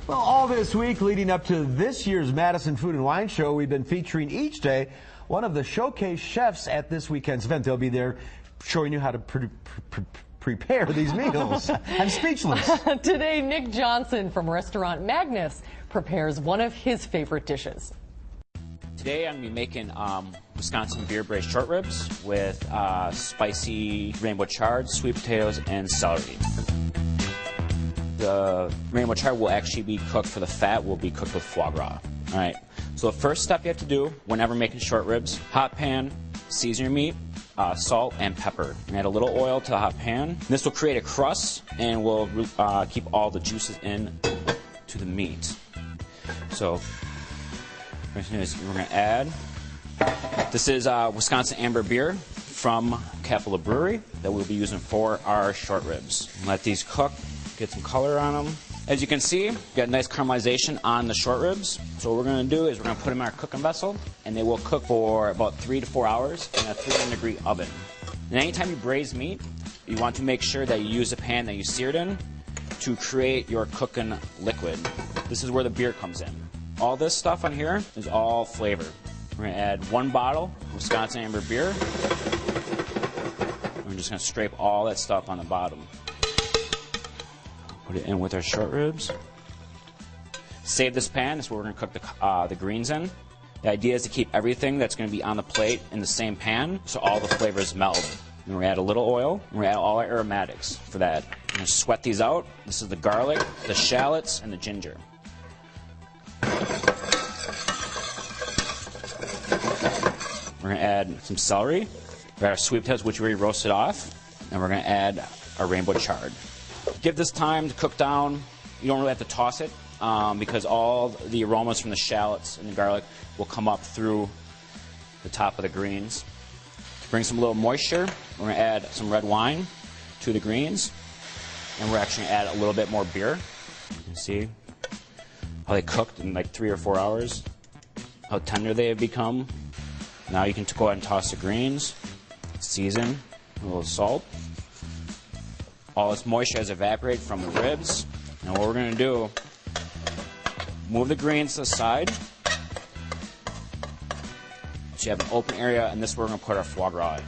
Well, all this week leading up to this year's Madison Food Wine Show, we've been featuring each day one of the showcase chefs at this weekend's event. They'll be there showing you how to prepare these meals. I'm speechless. Today, Nick Johnson from restaurant Magnus prepares one of his favorite dishes. Today I'm going to be making Wisconsin beer braised short ribs with spicy rainbow chard, sweet potatoes, and celery. The rainbow chard will actually be cooked for the fat, will be cooked with foie gras. All right, so the first step you have to do whenever making short ribs, hot pan, season your meat, salt and pepper. And add a little oil to the hot pan. This will create a crust and will keep all the juices in to the meat. So first thing is we're going to add, this is Wisconsin Amber beer from Capital Brewery that we'll be using for our short ribs. Let these cook, get some color on them. As you can see, we got nice caramelization on the short ribs. So what we're going to do is we're going to put them in our cooking vessel, and they will cook for about 3 to 4 hours in a 300-degree oven. And anytime you braise meat, you want to make sure that you use the pan that you seared in to create your cooking liquid. This is where the beer comes in. All this stuff on here is all flavor. We're going to add 1 bottle of Wisconsin Amber beer. We're just going to scrape all that stuff on the bottom. Put it in with our short ribs. Save this pan. This is where we're going to cook the greens in. The idea is to keep everything that's going to be on the plate in the same pan so all the flavors meld. And we're going to add a little oil. We're going to add all our aromatics for that. We're going to sweat these out. This is the garlic, the shallots, and the ginger. We're going to add some celery. We got our sweet potatoes, which we already roasted off. And we're going to add our rainbow chard. Give this time to cook down. You don't really have to toss it because all the aromas from the shallots and the garlic will come up through the top of the greens. To bring some little moisture, we're going to add some red wine to the greens. And we're actually going to add a little bit more beer. You can see how they cooked in like 3 or 4 hours, how tender they have become. Now you can go ahead and toss the greens, season, a little salt. All this moisture has evaporated from the ribs. Now what we're going to do, move the greens to the side. So you have an open area, and this is where we're going to put our foie gras in.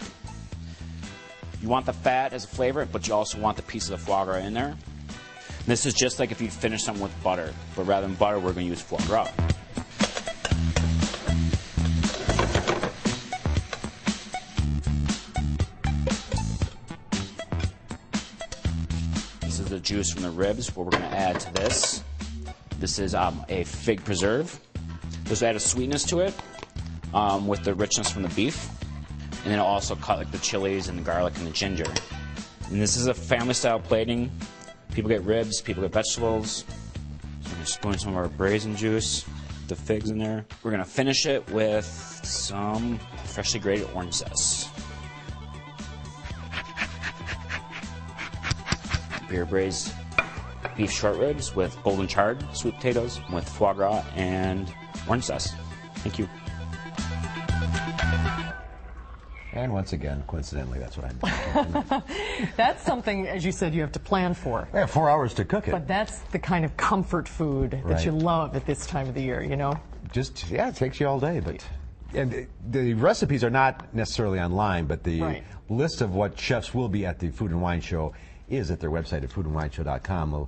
You want the fat as a flavor, but you also want the piece of the foie gras in there. And this is just like if you finish something with butter, but rather than butter, we're going to use foie gras. This is the juice from the ribs, what we're going to add to this. This is a fig preserve. This will add a sweetness to it with the richness from the beef. And then it'll also cut like the chilies and the garlic and the ginger. And this is a family style plating. People get ribs, people get vegetables. So we're going to spoon some of our braising juice, the figs in there. We're going to finish it with some freshly grated orange zest. Beer braised beef short ribs with golden chard, sweet potatoes, with foie gras and orange zest. Thank you. And once again, coincidentally, that's what I'm doing. That's something, as you said, you have to plan for. We have 4 hours to cook it. But that's the kind of comfort food that you love at this time of the year, you know? Just, yeah, it takes you all day. But and the recipes are not necessarily online, but the list of what chefs will be at the Food and Wine Show is at their website at foodandwineshow.com.